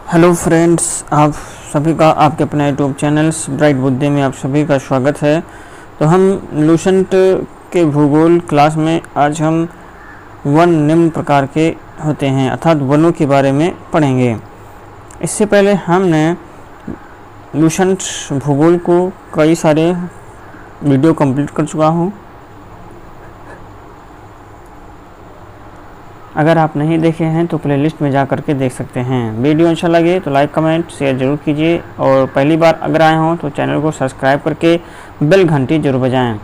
Hello friends, आप सभी का आपके अपने यूट्यूब चैनल्स ब्राइट बुद्धि में आप सभी का स्वागत है। तो हम लूसेंट के भूगोल क्लास में आज हम वन निम्न प्रकार के होते हैं अर्थात वनों के बारे में पढ़ेंगे। इससे पहले हमने लूसेंट भूगोल को कई सारे वीडियो कंप्लीट कर चुका हूँ। अगर आप नहीं देखे हैं तो प्लेलिस्ट में जा कर के देख सकते हैं। वीडियो अच्छा लगे तो लाइक कमेंट शेयर जरूर कीजिए और पहली बार अगर आए हों तो चैनल को सब्सक्राइब करके बेल घंटी जरूर बजाएं।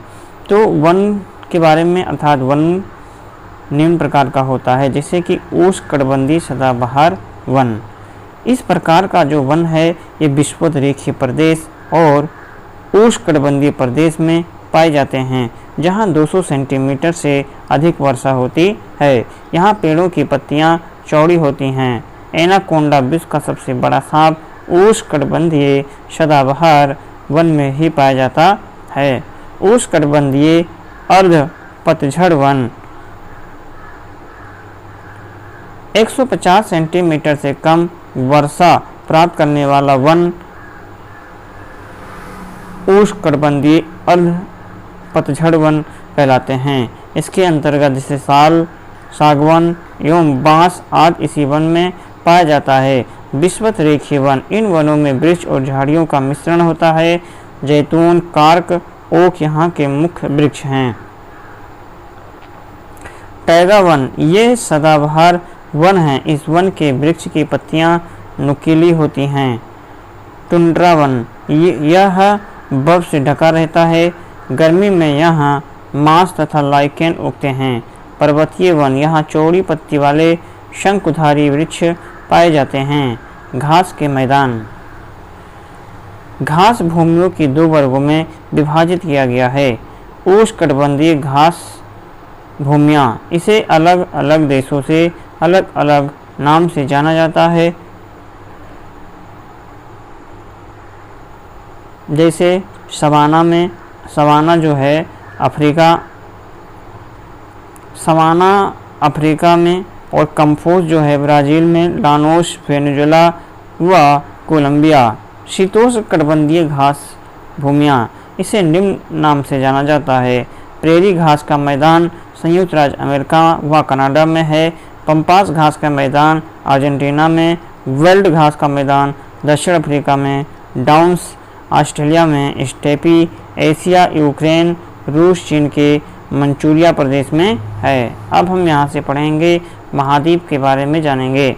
तो वन के बारे में अर्थात वन निम्न प्रकार का होता है, जैसे कि उष्णकटिबंधीय सदाबहार वन। इस प्रकार का जो वन है ये विषुवत रेखीय प्रदेश और उष्णकटिबंधीय प्रदेश में पाए जाते हैं, जहां 200 सेंटीमीटर से अधिक वर्षा होती है। यहाँ पेड़ों की पत्तियां चौड़ी होती हैं। एनाकोंडा विश्व का सबसे बड़ा सांप उष्णकटिबंधीय सदाबहार वन में ही पाया जाता है। उष्णकटिबंधीय अर्ध पतझड़ वन 150 सेंटीमीटर से कम वर्षा प्राप्त करने वाला वन उष्णकटिबंधीय अर्ध पतझड़ वन कहलाते हैं। इसके अंतर्गत जैसे साल, सागवन एवं बांस आदि इसी वन में पाया जाता है। विषुवत रेखीय वन, इन वनों में वृक्ष और झाड़ियों का मिश्रण होता है। जैतून, कार्क, ओक यहाँ के मुख्य वृक्ष हैं। टैगा वन, ये सदाबहार वन है। इस वन के वृक्ष की पत्तियां नुकीली होती हैं। टुंड्रा वन, यह बर्फ से ढका रहता है। गर्मी में यहाँ मांस तथा लाइकेन उगते हैं। पर्वतीय वन, यहाँ चौड़ी पत्ती वाले शंकुधारी वृक्ष पाए जाते हैं। घास के मैदान, घास भूमियों की दो वर्गों में विभाजित किया गया है। उष्णकटिबंधीय घास भूमियाँ, इसे अलग अलग देशों से अलग अलग नाम से जाना जाता है, जैसे सवाना जो है अफ्रीका में और कंफोज जो है ब्राज़ील में, लानोस वेनेजुएला व कोलंबिया। शीतोष्णकटिबंधीय घास भूमियाँ, इसे निम्न नाम से जाना जाता है। प्रेरी घास का मैदान संयुक्त राज्य अमेरिका व कनाडा में है। पंपास घास का मैदान अर्जेंटीना में। वेल्ड घास का मैदान दक्षिण अफ्रीका में। डाउन्स ऑस्ट्रेलिया में। स्टेपी एशिया, यूक्रेन, रूस, चीन के मंचूरिया प्रदेश में है। अब हम यहाँ से पढ़ेंगे महाद्वीप के बारे में जानेंगे।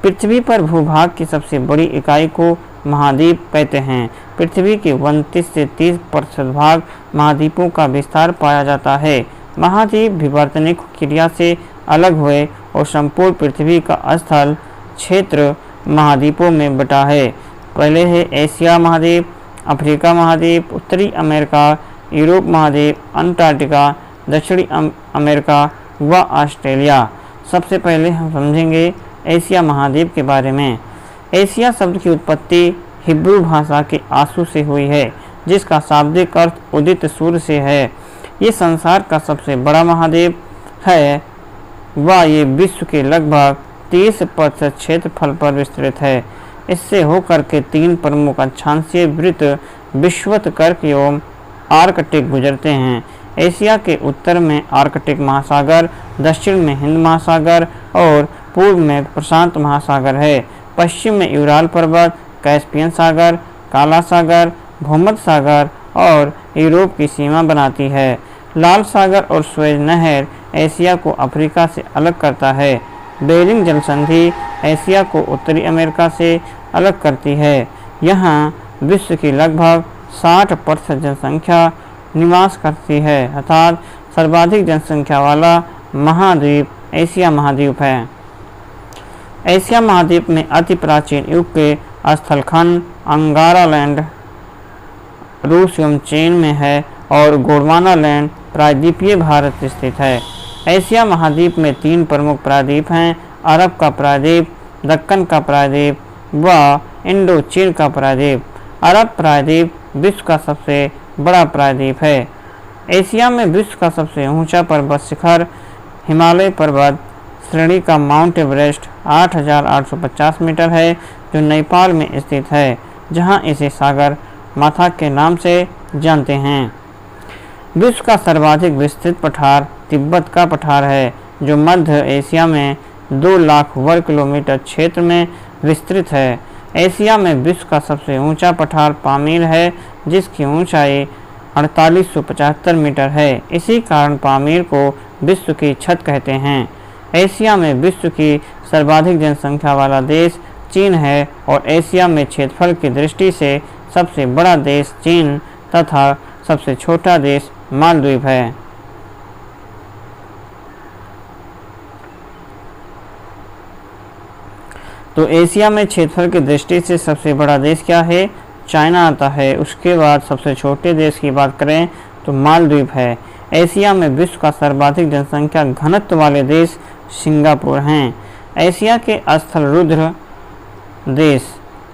पृथ्वी पर भूभाग की सबसे बड़ी इकाई को महाद्वीप कहते हैं। पृथ्वी के 29 से 30% भाग महाद्वीपों का विस्तार पाया जाता है। महाद्वीप विवर्तनिक क्रिया से अलग हुए और संपूर्ण पृथ्वी का स्थल क्षेत्र महाद्वीपों में बटा है। पहले है एशिया महाद्वीप, अफ्रीका महाद्वीप, उत्तरी अमेरिका, यूरोप महाद्वीप, अंटार्कटिका, दक्षिणी अमेरिका व ऑस्ट्रेलिया। सबसे पहले हम समझेंगे एशिया महाद्वीप के बारे में। एशिया शब्द की उत्पत्ति हिब्रू भाषा के आंसू से हुई है, जिसका शाब्दिक अर्थ उदित सूर्य से है। ये संसार का सबसे बड़ा महाद्वीप है व ये विश्व के लगभग 30% क्षेत्रफल पर विस्तृत है। इससे होकर के 3 प्रमुख अक्षांशीय वृत्त विषुवत कर्क एवं आर्कटिक गुजरते हैं। एशिया के उत्तर में आर्कटिक महासागर, दक्षिण में हिंद महासागर और पूर्व में प्रशांत महासागर है। पश्चिम में यूराल पर्वत, कैस्पियन सागर, काला सागर, भूमध्य सागर और यूरोप की सीमा बनाती है। लाल सागर और स्वेज नहर एशिया को अफ्रीका से अलग करता है। बेरिंग जल संधि एशिया को उत्तरी अमेरिका से अलग करती है। यहाँ विश्व की लगभग 60% जनसंख्या निवास करती है, अर्थात सर्वाधिक जनसंख्या वाला महाद्वीप एशिया महाद्वीप है। एशिया महाद्वीप में अति प्राचीन युग के स्थलखंड अंगारा लैंड रूस एवं चीन में है और गोंडवाना लैंड प्रायद्वीपीय भारत स्थित है। एशिया महाद्वीप में 3 प्रमुख प्रायद्वीप हैं: अरब का प्रायद्वीप, दक्कन का प्रायद्वीप व इंडो चीन का प्रायद्वीप। अरब प्रायद्वीप विश्व का सबसे बड़ा प्रायद्वीप है। एशिया में विश्व का सबसे ऊंचा पर्वत शिखर हिमालय पर्वत श्रेणी का माउंट एवरेस्ट 8,850 मीटर है। जो नेपाल में स्थित है, जहां इसे सागर माथा के नाम से जानते हैं। विश्व का सर्वाधिक विस्तृत पठार तिब्बत का पठार है, जो मध्य एशिया में 2 लाख वर्ग किलोमीटर क्षेत्र में विस्तृत है। एशिया में विश्व का सबसे ऊंचा पठार पामीर है, जिसकी ऊंचाई 4875 मीटर है। इसी कारण पामीर को विश्व की छत कहते हैं। एशिया में विश्व की सर्वाधिक जनसंख्या वाला देश चीन है और एशिया में क्षेत्रफल की दृष्टि से सबसे बड़ा देश चीन तथा सबसे छोटा देश मालदीव है। तो एशिया में क्षेत्रफल की दृष्टि से सबसे बड़ा देश क्या है? चाइना आता है। उसके बाद सबसे छोटे देश की बात करें तो मालदीव है। एशिया में विश्व का सर्वाधिक जनसंख्या घनत्व वाले देश सिंगापुर हैं। एशिया के स्थल रुद्र देश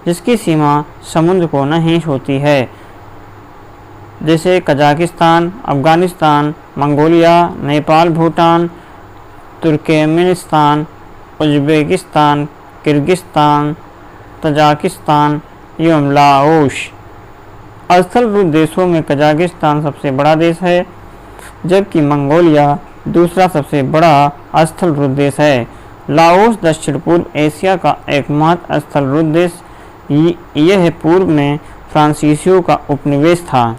जिसकी सीमा समुद्र को नहीं छूती है, जैसे Kazakhstan, Afghanistan, Mongolia, Nepal, Bhutan, Turkmenistan, Uzbekistan, Kyrgyzstan, Tajikistan एवं लाओस। स्थल रुद्र देशों में कजाकिस्तान सबसे बड़ा देश है, जबकि मंगोलिया दूसरा सबसे बड़ा स्थल रुद्र देश है। लाओस दक्षिण पूर्व एशिया का एकमात्र स्थल रुद्र देश यह पूर्व में फ्रांसीसियों का उपनिवेश था।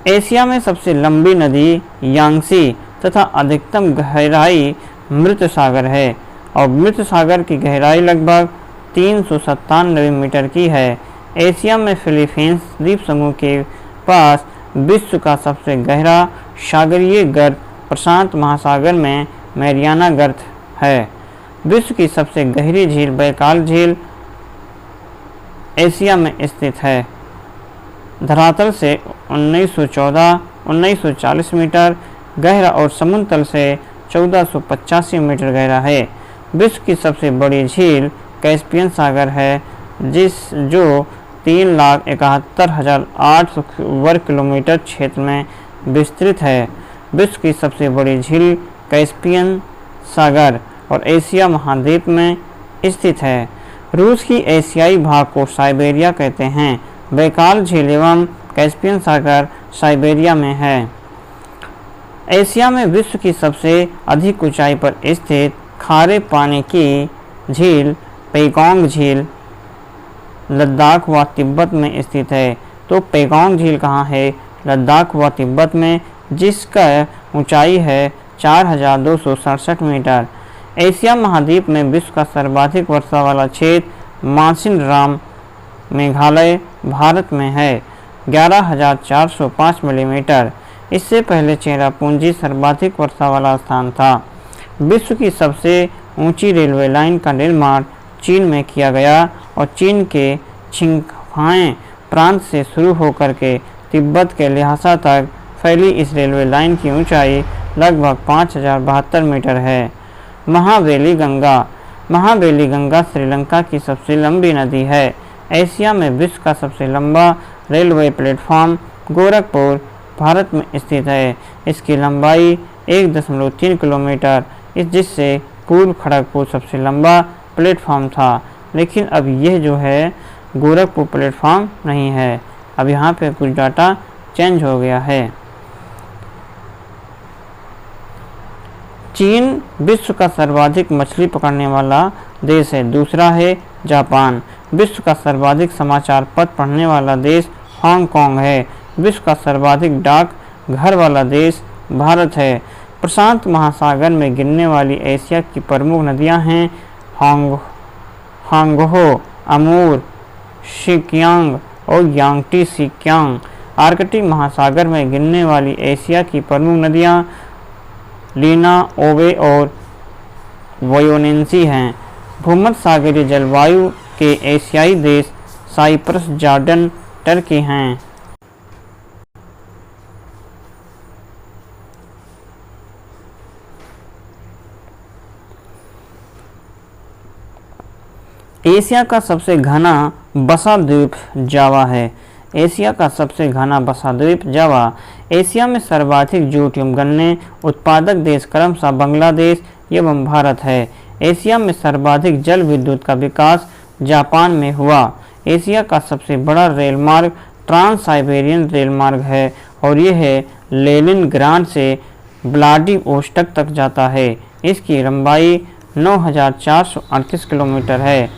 एशिया में सबसे लंबी नदी यांगसी तथा अधिकतम गहराई मृत सागर है और मृत सागर की गहराई लगभग 397 मीटर की है। एशिया में फिलीपींस द्वीप समूह के पास विश्व का सबसे गहरा सागरीय गर्त प्रशांत महासागर में मैरियाना गर्त है। विश्व की सबसे गहरी झील बैकाल झील एशिया में स्थित है। धरातल से 1940 मीटर गहरा और समुद्र तल से 1485 मीटर गहरा है। विश्व की सबसे बड़ी झील कैस्पियन सागर है, जो 3,71,800 वर्ग किलोमीटर क्षेत्र में विस्तृत है। विश्व की सबसे बड़ी झील कैस्पियन सागर और एशिया महाद्वीप में स्थित है। रूस की एशियाई भाग को साइबेरिया कहते हैं। बैकाल झील एवं कैस्पियन सागर साइबेरिया में है। एशिया में विश्व की सबसे अधिक ऊंचाई पर स्थित खारे पानी की झील पेगोंग झील लद्दाख व तिब्बत में स्थित है। तो पेगोंग झील कहाँ है? लद्दाख व तिब्बत में, जिसका ऊंचाई है 4267 मीटर। एशिया महाद्वीप में विश्व का सर्वाधिक वर्षा वाला क्षेत्र मासिनराम मेघालय भारत में है, 11,405 मिलीमीटर। इससे पहले चेरापूंजी सर्वाधिक वर्षा वाला स्थान था। विश्व की सबसे ऊंची रेलवे लाइन का निर्माण चीन में किया गया और चीन के छिंगफाई प्रांत से शुरू होकर के तिब्बत के ल्हासा तक फैली इस रेलवे लाइन की ऊंचाई लगभग 5072 मीटर है। महावेली गंगा श्रीलंका की सबसे लंबी नदी है। एशिया में विश्व का सबसे लंबा रेलवे प्लेटफॉर्म गोरखपुर भारत में स्थित है। इसकी लंबाई 1.3 किलोमीटर, जिससे पूर्व खड़गपुर सबसे लंबा प्लेटफॉर्म था, लेकिन अब यह जो है गोरखपुर प्लेटफॉर्म नहीं है। अब यहाँ पे कुछ डाटा चेंज हो गया है। चीन विश्व का सर्वाधिक मछली पकड़ने वाला देश है। दूसरा है जापान। विश्व का सर्वाधिक समाचार पत्र पढ़ने वाला देश हांगकांग है। विश्व का सर्वाधिक डाक घर वाला देश भारत है। प्रशांत महासागर में गिरने वाली एशिया की प्रमुख नदियां हैं हांगहो, अमूर, शिकियांग और यांगटी सिक्यांग। आर्कटिक महासागर में गिरने वाली एशिया की प्रमुख नदियां लीना, ओवे और वयोनेंसी हैं। भूमध्य सागरीय जलवायु के एशियाई देश साइप्रस, जॉर्डन, टर्की हैं। एशिया का सबसे घना बसा द्वीप जावा है। एशिया का सबसे घना बसा द्वीप जावा। एशिया में सर्वाधिक जूट एवं गन्ने उत्पादक देश क्रमशः बांग्लादेश एवं भारत है। एशिया में सर्वाधिक जल विद्युत का विकास जापान में हुआ। एशिया का सबसे बड़ा रेल मार्ग ट्रांस साइबेरियन रेल मार्ग है और यह लेनिनग्राड से व्लादिवोस्टोक तक जाता है। इसकी लंबाई 9,438 किलोमीटर है।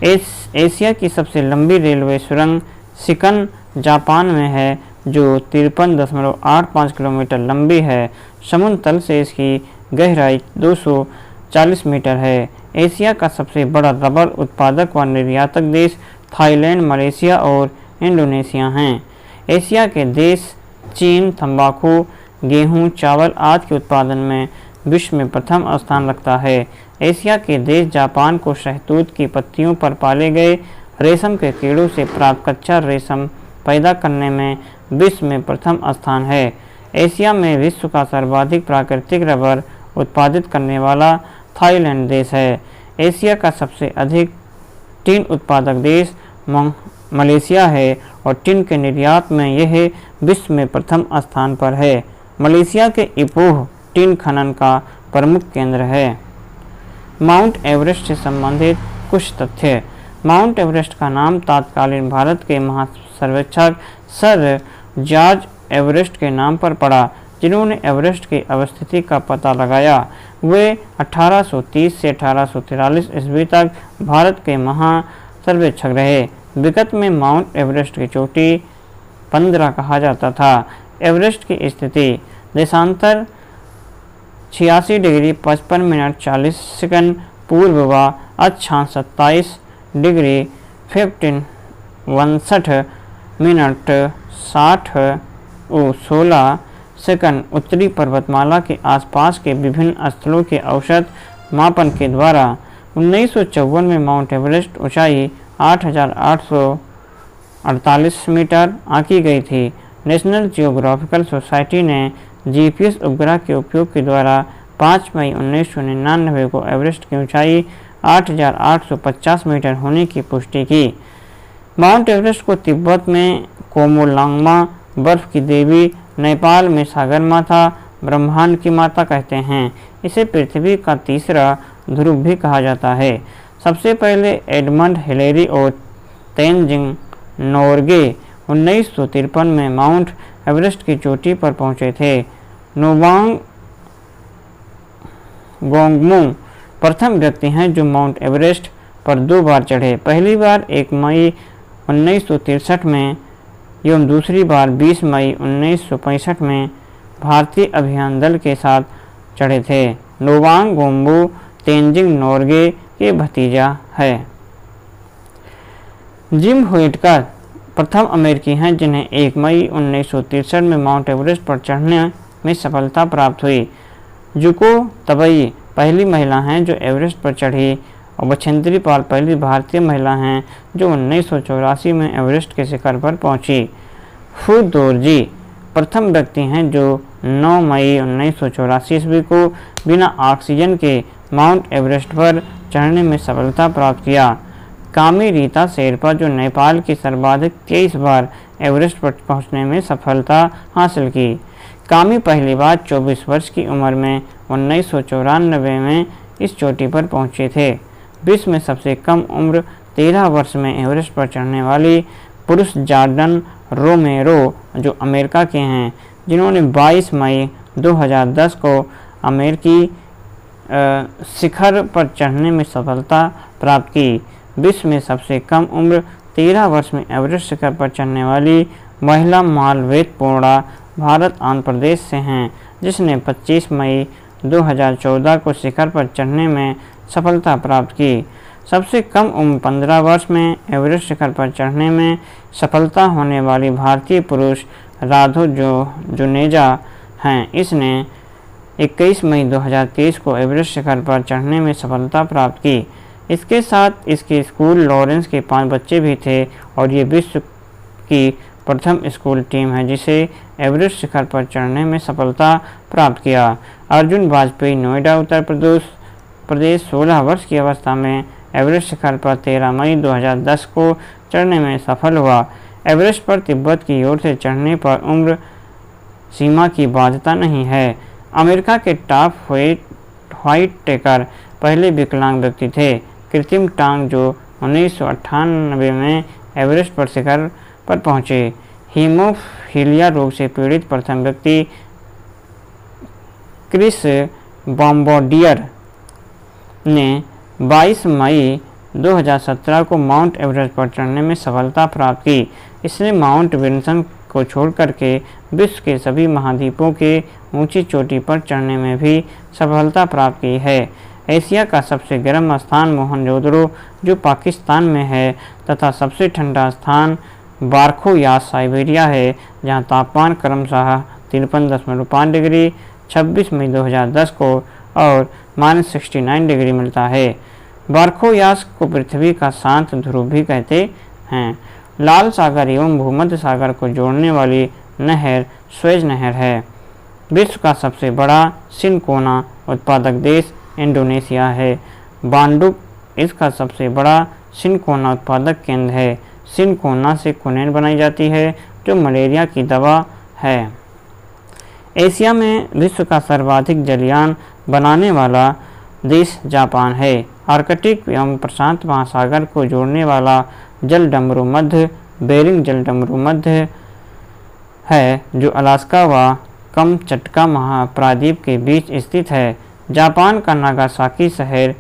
एशिया की सबसे लंबी रेलवे सुरंग शिकन जापान में है, जो 53.85 किलोमीटर लंबी है। समुद्र तल से इसकी गहराई 240 मीटर है। एशिया का सबसे बड़ा रबर उत्पादक व निर्यातक देश थाईलैंड, मलेशिया और इंडोनेशिया हैं। एशिया के देश चीन तंबाकू, गेहूं, चावल आदि के उत्पादन में विश्व में प्रथम स्थान रखता है। एशिया के देश जापान को शहतूत की पत्तियों पर पाले गए रेशम के कीड़ों से प्राप्त कच्चा रेशम पैदा करने में विश्व में प्रथम स्थान है। एशिया में विश्व का सर्वाधिक प्राकृतिक रबर उत्पादित करने वाला थाईलैंड देश है। एशिया का सबसे अधिक टिन उत्पादक देश मलेशिया है और टिन के निर्यात में यह विश्व में प्रथम स्थान पर है। मलेशिया के इपोह टिन खनन का प्रमुख केंद्र है। माउंट एवरेस्ट से संबंधित कुछ तथ्य। माउंट एवरेस्ट का नाम तत्कालीन भारत के महासर्वेक्षक सर जॉर्ज एवरेस्ट के नाम पर पड़ा, जिन्होंने एवरेस्ट की अवस्थिति का पता लगाया। वे 1830 से 1843 ईस्वी तक भारत के महासर्वेक्षक रहे। विगत में माउंट एवरेस्ट की चोटी 15 कहा जाता था। एवरेस्ट की स्थिति देशांतर 86 डिग्री 55 मिनट 40 सेकंड पूर्व व अक्षांश 27 डिग्री 62 मिनट 16 सेकंड उत्तरी पर्वतमाला के आसपास के विभिन्न स्थलों के औसत मापन के द्वारा 1954 में माउंट एवरेस्ट ऊंचाई 8,848 मीटर आंकी गई थी। नेशनल जियोग्राफिकल सोसाइटी ने जीपीएस उपग्रह के उपयोग के द्वारा 5 मई 1999 को एवरेस्ट की ऊंचाई 8,850 मीटर होने की पुष्टि की। माउंट एवरेस्ट को तिब्बत में कोमोलांगमा बर्फ की देवी, नेपाल में सागर माता, ब्रह्मांड की माता कहते हैं। इसे पृथ्वी का तीसरा ध्रुव भी कहा जाता है। सबसे पहले एडमंड हिलेरी और तेनजिंग नोर्गे 1953 में माउंट एवरेस्ट की चोटी पर पहुंचे थे। नोवांग गोंगमू प्रथम व्यक्ति हैं जो माउंट एवरेस्ट पर 2 बार चढ़े। पहली बार 1 मई 1963 में एवं दूसरी बार 20 मई 1965 में भारतीय अभियान दल के साथ चढ़े थे। नोवांग गोम्बू तेनजिंग नोर्गे के भतीजा है। जिम व्हिटेकर प्रथम अमेरिकी हैं जिन्हें 1 मई 1963 में माउंट एवरेस्ट पर चढ़ने में सफलता प्राप्त हुई। जुको तबई पहली महिला हैं जो एवरेस्ट पर चढ़ी और बछेंद्री पाल पहली भारतीय महिला हैं जो 1984 में एवरेस्ट के शिखर पर पहुंची। फू दोरजी प्रथम व्यक्ति हैं जो 9 मई 1984 ईस्वी को बिना ऑक्सीजन के माउंट एवरेस्ट पर चढ़ने में सफलता प्राप्त किया। कामी रीता शेरपा जो नेपाल की सर्वाधिक 23 बार एवरेस्ट पर पहुंचने में सफलता हासिल की। कामी पहली बार 24 वर्ष की उम्र में 1994 में इस चोटी पर पहुंचे थे। विश्व में सबसे कम उम्र 13 वर्ष में एवरेस्ट पर चढ़ने वाली पुरुष जॉर्डन रोमेरो जो अमेरिका के हैं, जिन्होंने 22 मई 2010 को अमेरिकी शिखर पर चढ़ने में सफलता प्राप्त की। विश्व में सबसे कम उम्र 13 वर्ष में एवरेस्ट शिखर पर चढ़ने वाली महिला मालवेद पूर्णा भारत आंध्र प्रदेश से हैं, जिसने 25 मई 2014 को शिखर पर चढ़ने में सफलता प्राप्त की। सबसे कम उम्र 15 वर्ष में एवरेस्ट शिखर पर चढ़ने में सफलता होने वाली भारतीय पुरुष राघव जुनेजा हैं। इसने 21 मई 2023 को एवरेस्ट शिखर पर चढ़ने में सफलता प्राप्त की। इसके साथ इसके स्कूल लॉरेंस के 5 बच्चे भी थे और ये विश्व की प्रथम स्कूल टीम है जिसे एवरेस्ट शिखर पर चढ़ने में सफलता प्राप्त किया। अर्जुन वाजपेयी नोएडा उत्तर प्रदेश 16 वर्ष की अवस्था में एवरेस्ट शिखर पर 13 मई 2010 को चढ़ने में सफल हुआ। एवरेस्ट पर तिब्बत की ओर से चढ़ने पर उम्र सीमा की बाध्यता नहीं है। अमेरिका के टॉप व्हाइट टेकर पहले विकलांग व्यक्ति थे। कृत्रिम टांग जो 1998 में एवरेस्ट पर शिखर पर पहुंचे। हीमोफीलिया रोग से पीड़ित प्रथम व्यक्ति क्रिस बॉम्बार्डियर ने 22 मई 2017 को माउंट एवरेस्ट पर चढ़ने में सफलता प्राप्त की। इसने माउंट विल्सन को छोड़ करके विश्व के सभी महाद्वीपों के ऊंची चोटी पर चढ़ने में भी सफलता प्राप्त की है। एशिया का सबसे गर्म स्थान मोहनजोदड़ो जो पाकिस्तान में है तथा सबसे ठंडा स्थान बारखोयास साइबेरिया है, जहां तापमान क्रमशः 53.5 डिग्री 26 मई 2010 को और -69 डिग्री मिलता है। बारखोयास को पृथ्वी का शांत ध्रुव भी कहते हैं। लाल सागर एवं भूमध्य सागर को जोड़ने वाली नहर स्वेज नहर है। विश्व का सबसे बड़ा सिनकोना उत्पादक देश इंडोनेशिया है। बांडुक इसका सबसे बड़ा सिनकोना उत्पादक केंद्र है। सिनकोना से क्विनोन बनाई जाती है जो मलेरिया की दवा है। एशिया में विश्व का सर्वाधिक जलयान बनाने वाला देश जापान है। आर्कटिक एवं प्रशांत महासागर को जोड़ने वाला जलडमरू मध्य बेरिंग जलडमरू मध्य है जो अलास्का व कमचटका महाप्रादीप के बीच स्थित है। जापान का नागासाकी शहर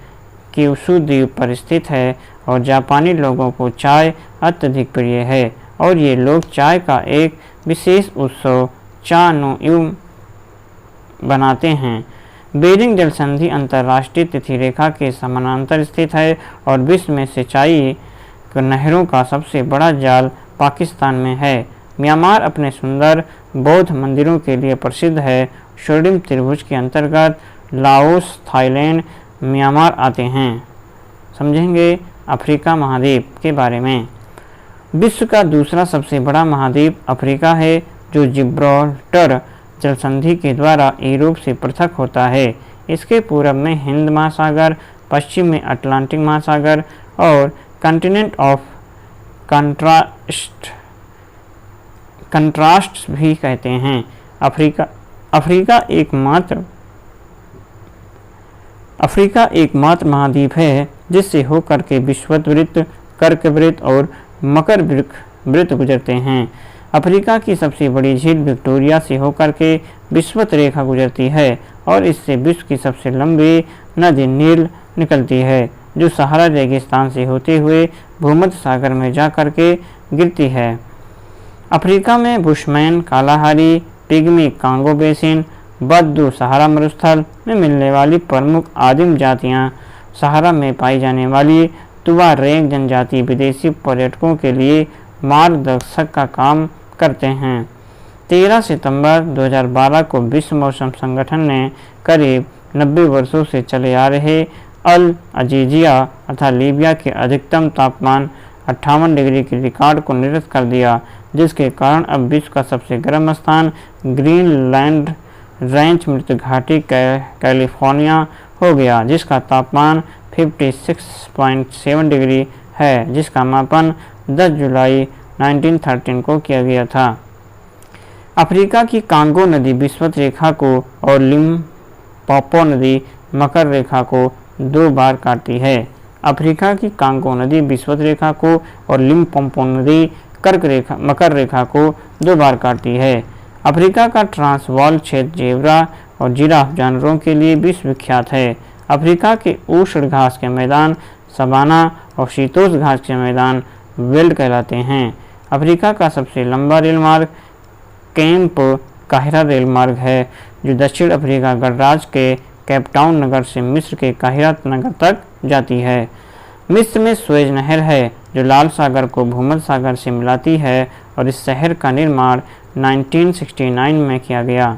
क्यूशू द्वीप पर स्थित है और जापानी लोगों को चाय अत्यधिक प्रिय है और ये लोग चाय का एक विशेष उत्सव चा नो यू बनाते हैं। बेरिंग जल संधि अंतर्राष्ट्रीय तिथि रेखा के समानांतर स्थित है और विश्व में सिंचाई नहरों का सबसे बड़ा जाल पाकिस्तान में है। म्यांमार अपने सुंदर बौद्ध मंदिरों के लिए प्रसिद्ध है। स्वर्णिम त्रिभुज के अंतर्गत लाओस, थाईलैंड, म्यांमार आते हैं। समझेंगे अफ्रीका महाद्वीप के बारे में। विश्व का दूसरा सबसे बड़ा महाद्वीप अफ्रीका है जो जिब्राल्टर जलसंधि के द्वारा यूरोप से पृथक होता है। इसके पूर्व में हिंद महासागर, पश्चिम में अटलांटिक महासागर और कॉन्टिनेंट ऑफ कंट्रास्ट भी कहते हैं। अफ्रीका एकमात्र महाद्वीप है जिससे होकर के विषुववृत्त, कर्कवृत्त और मकर वृत्त गुजरते हैं। अफ्रीका की सबसे बड़ी झील विक्टोरिया से होकर के विषुवत रेखा गुजरती है और इससे विश्व की सबसे लंबी नदी नील निकलती है जो सहारा रेगिस्तान से होते हुए भूमध्य सागर में जाकर के गिरती है। अफ्रीका में Bushman, Kalahari, Pygmy Congo basin, बद्दू सहारा मरुस्थल में मिलने वाली प्रमुख आदिम जातियां, सहारा में पाई जाने वाली तुआरेग जनजाति विदेशी पर्यटकों के लिए मार्गदर्शक का काम करते हैं। 13 सितंबर 2012 को विश्व मौसम संगठन ने करीब 90 वर्षों से चले आ रहे अल अजीजिया तथा लीबिया के अधिकतम तापमान 58 डिग्री के रिकॉर्ड को निरस्त कर दिया, जिसके कारण अब विश्व का सबसे गर्म स्थान ग्रीनलैंड रेंज मृत घाटी कैलिफोर्निया हो गया, जिसका तापमान 56.7 डिग्री है, जिसका मापन 10 जुलाई 1913 को किया गया था। अफ्रीका की कांगो नदी विषुवत रेखा को और लिम्पोपो नदी मकर रेखा को 2 बार काटती है। अफ्रीका की कांगो नदी विषुवत रेखा को और लिम्पोपो नदी मकर रेखा को 2 बार काटती है। अफ्रीका का ट्रांसवाल क्षेत्र जेब्रा और जिराफ जानवरों के लिए विश्व विख्यात है। अफ्रीका के उष्ण घास के मैदान सवाना और शीतोष्ण घास के मैदान वेल्ड कहलाते हैं। अफ्रीका का सबसे लंबा रेल मार्ग कैंप काहिरा रेल मार्ग है, जो दक्षिण अफ्रीका गणराज्य के केपटाउन नगर से मिस्र के काहिरा नगर तक जाती है। मिस्र में स्वेज नहर है जो लाल सागर को भूमध्य सागर से मिलाती है और इस शहर का निर्माण 1969 में किया गया,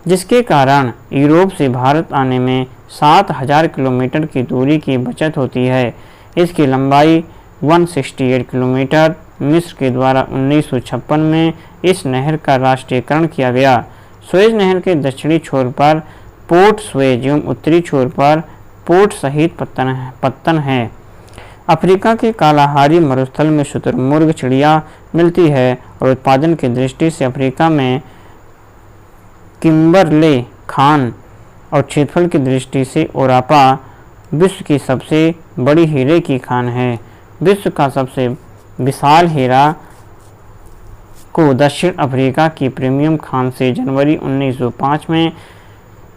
जिसके कारण यूरोप से भारत आने में 7000 किलोमीटर की दूरी की बचत होती है। इसकी लंबाई 168 किलोमीटर। मिस्र के द्वारा 1956 में इस नहर का राष्ट्रीयकरण किया गया। स्वेज नहर के दक्षिणी छोर पर पोर्ट स्वेज एवं उत्तरी छोर पर पोर्ट सहित पत्तन है। अफ्रीका के कालाहारी मरुस्थल में शुतुरमुर्ग चिड़िया मिलती है और उत्पादन की दृष्टि से अफ्रीका में किम्बरले खान और क्षेत्रफल की दृष्टि से ओरापा विश्व की सबसे बड़ी हीरे की खान है? विश्व का सबसे विशाल हीरा को दक्षिण अफ्रीका की प्रीमियम खान से जनवरी 1905 में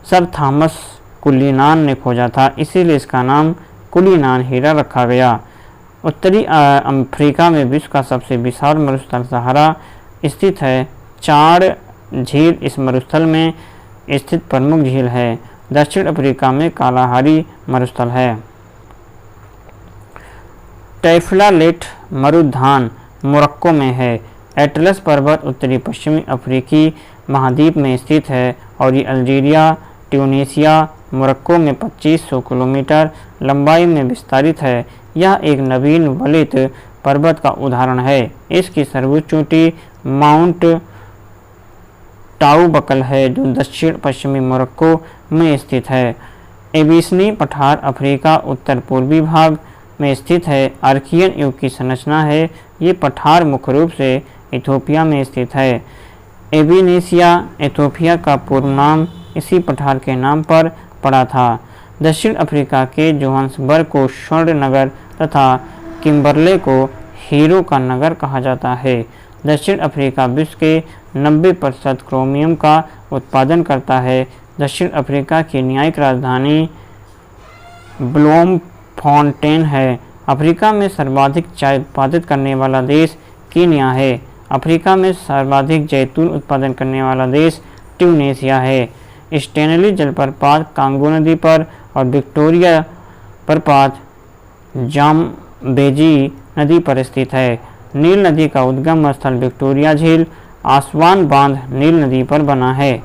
सर थॉमस कुलिनान ने खोजा था, इसीलिए इसका नाम कुलिनान हीरा रखा गया। उत्तरी अफ्रीका में विश्व का सबसे विशाल मरुस्थल सहारा स्थित है। 4 झील इस मरुस्थल में स्थित प्रमुख झील है। दक्षिण अफ्रीका में कालाहारी मरुस्थल है। टैफलालेट मरुद्यान मोरक्को में है। एटलस पर्वत उत्तरी पश्चिमी अफ्रीकी महाद्वीप में स्थित है और ये अल्जीरिया, ट्यूनीसिया, मोरक्को में 2500 किलोमीटर लंबाई में विस्तारित है। यह एक नवीन वलित पर्वत का उदाहरण है। इसकी सर्वोच्च चोटी माउंट टाउबकल है जो दक्षिण पश्चिमी मोरक्को में स्थित है। एबिसनी पठार अफ्रीका उत्तर पूर्वी भाग में स्थित है। आर्कियन युग की संरचना है। ये पठार मुख्य रूप से इथोपिया में स्थित है। एबिनेसिया इथोपिया का पूर्व नाम इसी पठार के नाम पर पड़ा था। दक्षिण अफ्रीका के जोहान्सबर्ग को स्वर्ण नगर तथा किम्बरले को हीरो का नगर कहा जाता है। दक्षिण अफ्रीका विश्व के 90% क्रोमियम का उत्पादन करता है। दक्षिण अफ्रीका की न्यायिक राजधानी ब्लोमफॉन्टेन है। अफ्रीका में सर्वाधिक चाय उत्पादित करने वाला देश कीनिया है। अफ्रीका में सर्वाधिक जैतून उत्पादन करने वाला देश ट्यूनीसिया है। स्टेनली जलप्रपात कांगो नदी पर और विक्टोरिया प्रपात जाम्बेजी नदी पर स्थित है। नील नदी का उद्गम स्थल विक्टोरिया झील आसवान बांध नील नदी पर बना है।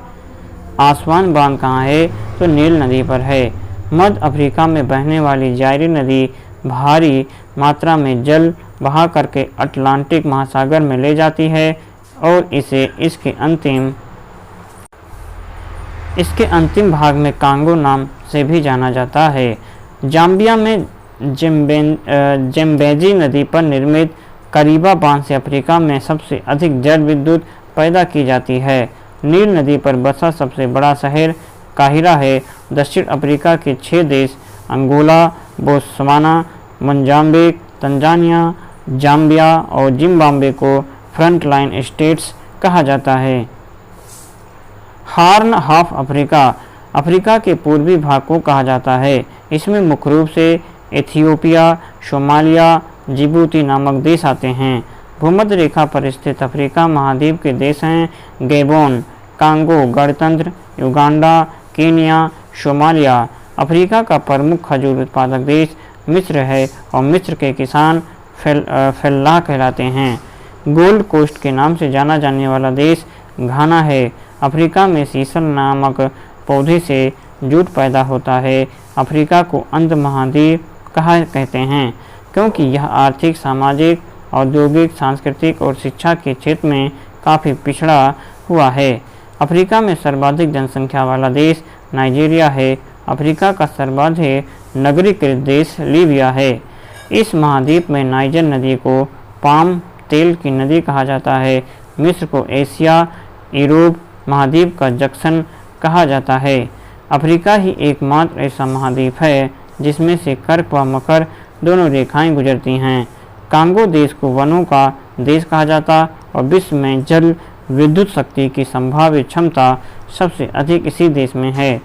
आसवान बांध कहाँ है? तो नील नदी पर है। मध्य अफ्रीका में बहने वाली जायरी नदी भारी मात्रा में जल बहा करके अटलांटिक महासागर में ले जाती है और इसे इसके अंतिम भाग में कांगो नाम से भी जाना जाता है। जाम्बिया में जेम्बेजी नदी पर निर्मित करीबा बांध से अफ्रीका में सबसे अधिक जल विद्युत पैदा की जाती है। नील नदी पर बसा सबसे बड़ा शहर काहिरा है। दक्षिण अफ्रीका के 6 देश Angola, Botswana, Mozambique, Tanzania, Zambia और जिम्बाब्वे को फ्रंट लाइन स्टेट्स कहा जाता है। हॉर्न ऑफ अफ्रीका अफ्रीका के पूर्वी भाग को कहा जाता है। इसमें मुख्य रूप से इथियोपिया, सोमालिया, जिबूती नामक देश आते हैं। भूमध्य रेखा पर स्थित अफ्रीका महाद्वीप के देश हैं गैबोन, कांगो गणतंत्र, युगांडा, केनिया, सोमालिया। अफ्रीका का प्रमुख खजूर उत्पादक देश मिस्र है और मिस्र के किसान फलाह कहलाते हैं। गोल्ड कोस्ट के नाम से जाना जाने वाला देश घाना है। अफ्रीका में सीसल नामक पौधे से जूट पैदा होता है। अफ्रीका को अंध महाद्वीप कहते हैं क्योंकि यह आर्थिक, सामाजिक, औद्योगिक, सांस्कृतिक और शिक्षा के क्षेत्र में काफ़ी पिछड़ा हुआ है। अफ्रीका में सर्वाधिक जनसंख्या वाला देश नाइजीरिया है। अफ्रीका का सर्वाधिक नगरीकृत देश लीबिया है। इस महाद्वीप में नाइजर नदी को पाम तेल की नदी कहा जाता है। मिस्र को एशिया यूरोप महाद्वीप का जंक्शन कहा जाता है। अफ्रीका ही एकमात्र ऐसा महाद्वीप है जिसमें से कर्क व मकर दोनों रेखाएं गुजरती हैं। कांगो देश को वनों का देश कहा जाता और विश्व में जल विद्युत शक्ति की संभावित क्षमता सबसे अधिक इसी देश में है।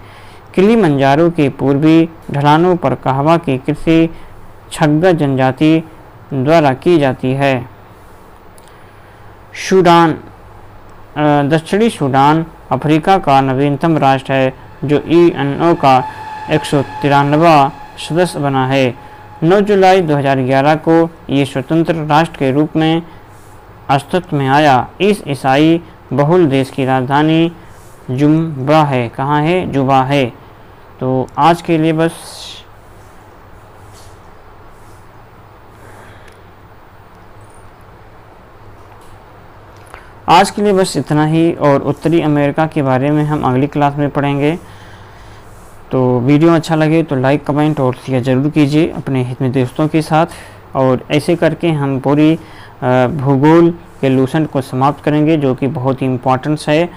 किलिमंजारो के पूर्वी ढलानों पर कहवा की कृषि छग्गा जनजाति द्वारा की जाती है। सूडान दक्षिणी सूडान अफ्रीका का नवीनतम राष्ट्र है जो यूएनओ का 193वां सदस्य बना है। 9 जुलाई 2011 को ये स्वतंत्र राष्ट्र के रूप में अस्तित्व में आया। इस ईसाई बहुल देश की राजधानी जुबा है। कहाँ है? जुबा है। तो आज के लिए बस इतना ही और उत्तरी अमेरिका के बारे में हम अगली क्लास में पढ़ेंगे। तो वीडियो अच्छा लगे तो लाइक, कमेंट और शेयर ज़रूर कीजिए अपने हित में दोस्तों के साथ। और ऐसे करके हम पूरी भूगोल के लूसेंट को समाप्त करेंगे जो कि बहुत ही इम्पोर्टेंस है।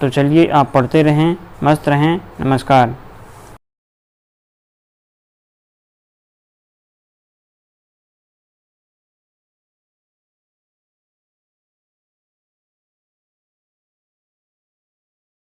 तो चलिए आप पढ़ते रहें, मस्त रहें। नमस्कार।